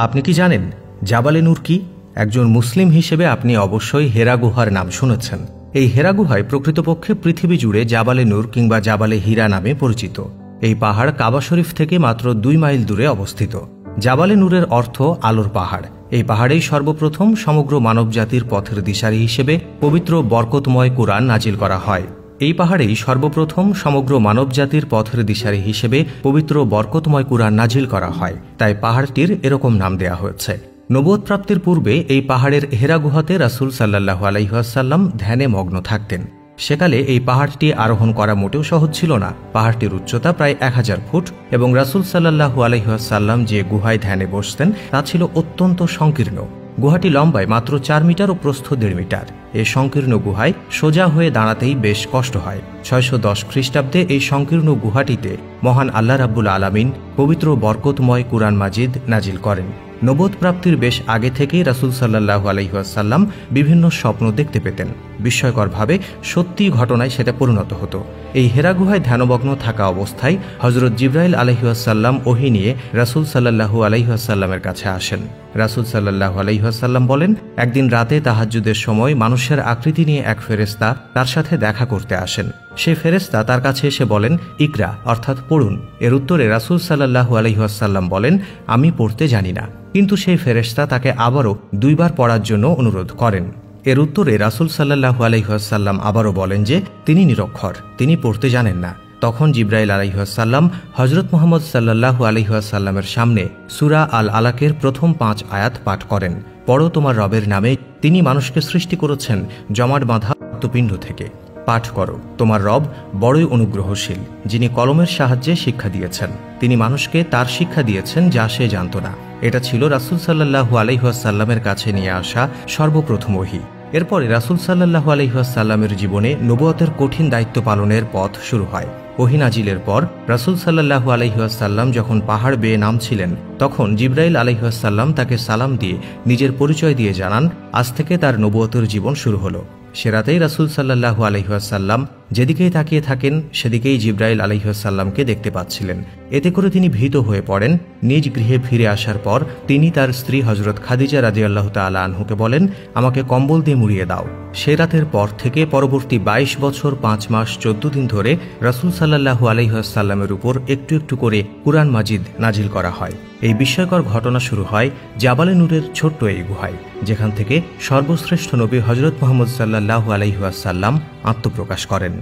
আপনি কি জানেন জাবালে নূর কি? একজন মুসলিম হিসেবে আপনি অবশ্যই হেরা গুহার নাম শুনেছেন। এই হেরা গুহায় প্রকৃতপক্ষে পৃথিবী জুড়ে জাবালে নূর কিংবা জাবালে হীরা নামে পরিচিত। এই পাহাড় কাবা শরীফ থেকে মাত্র 2 মাইল দূরে অবস্থিত। জাবালে নূরের অর্থ আলোর পাহাড়। এই পাহাড়েই সর্বপ্রথম সমগ্র মানবজাতির পথের দিশারি হিসেবে পবিত্র বরকতময় কুরআন নাজিল করা হয়। এই পাহাড়েই সর্বপ্রথম সমগ্র মানবজাতির পথের দিশারি হিসেবে পবিত্র বরকতময় কুরআন নাজিল করা হয়, তাই পাহাড়টির এরকম নাম দেয়া হয়েছে। নবুয়ত প্রাপ্তির পূর্বে এই পাহাড়ের হেরা গুহাতে রাসূল সাল্লাল্লাহু আলাইহি ওয়াসাল্লাম ধ্যানে মগ্ন থাকতেন। সেকালে এই পাহাড়টি আরোহণ করা মোটেও সহজ ছিল না। পাহাড়টির উচ্চতা প্রায় 1000 ফুট এবং রাসূল সাল্লাল্লাহু আলাইহি ওয়াসাল্লাম যে গুহায় ধ্যানে বসতেন তা ছিল অত্যন্ত সংকীর্ণ। গুহাটি লম্বায় মাত্র 4 মিটার ও প্রস্থ 1.5 মিটার। এই সংকীর্ণ গুহায় সোজা হয়ে দাঁড়াতেই বেশ কষ্ট হয়। 610 খ্রিস্টাব্দে এই সংকীর্ণ গুহাটিতে মহান আল্লাহ রাব্বুল আলামিন পবিত্র বরকতময় কুরআন মাজিদ নাজিল করেন। নবুয়ত প্রাপ্তির বেশ আগে থেকেই রাসূল সাল্লাল্লাহু আলাইহি ওয়াসাল্লাম বিভিন্ন স্বপ্ন দেখতে পেতেন। বিস্ময়করভাবে সত্যি ঘটনায় সেটা পরিণত হতো। এই হেরা গুহায় ধ্যানমগ্ন থাকা অবস্থায় হযরত জিবরাইল আলাইহি ওয়াসাল্লাম ওহী নিয়ে রাসূল সাল্লাল্লাহু আলাইহি ওয়াসাল্লামের কাছে আসেন। রাসূল সাল্লাল্লাহু আলাইহি ওয়াসাল্লাম বলেন, একদিন রাতে তাহাজ্জুদের সময় মানুষের আকৃতি নিয়ে এক ফেরেশতা তার সাথে দেখা করতে আসেন। সে ফেরেশতা তার কাছে এসে বলেন, ইকরা অর্থাৎ পড়ুন। এর উত্তরে রাসূল সাল্লাল্লাহু আলাইহি ওয়াসাল্লাম বলেন, আমি পড়তে জানি না। কিন্তু সেই ফেরেশতা তাকে আবারও 2 বার পড়ার জন্য অনুরোধ করেন। এর উত্তরে রাসূল সাল্লাল্লাহু আলাইহি ওয়াসাল্লাম আবারও বলেন যে তিনি নিরক্ষর, তিনি পড়তে জানেন না। তখন জিবরাইল আলাইহিস সালাম হযরত মুহাম্মদ সাল্লাল্লাহু আলাইহি ওয়াসাল্লামের সামনে সূরা আল আলাকের প্রথম 5 আয়াত পাঠ করেন। পড়ো তোমার রবের নামে, তিনি মানুষকে সৃষ্টি করেছেন জমাট বাঁধা রক্তপিণ্ড থেকে। পাঠ করো, তোমার রব বড়ই অনুগ্রহশীল, যিনি কলমের সাহায্যে শিক্ষা দিয়েছেন। তিনি মানুষকে তার শিক্ষা দিয়েছেন যা সে জানত না। এটা ছিল রাসূল সাল্লাল্লাহু আলাইহি ওয়াসাল্লামের কাছে নিয়ে আসা সর্বপ্রথম ওহী। এরপরে রাসূল সাল্লাল্লাহু আলাইহি ওয়াসাল্লামের জীবনে নবুয়তের কঠিন দায়িত্ব পালনের পথ শুরু হয়। ওহী নাজিলের পর রাসূল সাল্লাল্লাহু আলাইহি ওয়াসাল্লাম যখন পাহাড় বেয়ে নামছিলেন, তখন জিবরাইল আলাইহিস সালাম তাকে সালাম দিয়ে নিজের পরিচয় দিয়ে জানান, আজ থেকে তার নবুয়তের জীবন শুরু হলো। সে রাতেই রাসূল সাল্লাল্লাহু আলাইহি ওয়াসাল্লাম যেদিকেই তাকিয়ে থাকেন সেদিকেই জিবরাইল আলাইহিস সালামকে দেখতে পাচ্ছিলেন। এতে করে তিনি ভীত হয়ে পড়েন। নিজ গৃহে ফিরে আসার পর তিনি তার স্ত্রী হযরত খাদিজা রাদিয়াল্লাহু তাআলা আনহুকে বলেন, আমাকে কম্বল দিয়ে মুড়িয়ে দাও। সে রাতের পর থেকে পরবর্তী 22 বছর 5 মাস 14 দিন ধরে রাসূল সাল্লাল্লাহু আলাইহি ওয়াসাল্লামের উপর একটু একটু করে কুরআন মাজিদ নাজিল করা হয়। এই বিস্ময়কর ঘটনা শুরু হয় জাবালে নূরের ছোট্ট এই গুহায়, যেখান থেকে সর্বশ্রেষ্ঠ নবী হযরত মুহাম্মদ সাল্লাল্লাহু আলাইহি ওয়াসাল্লাম আত্মপ্রকাশ করেন।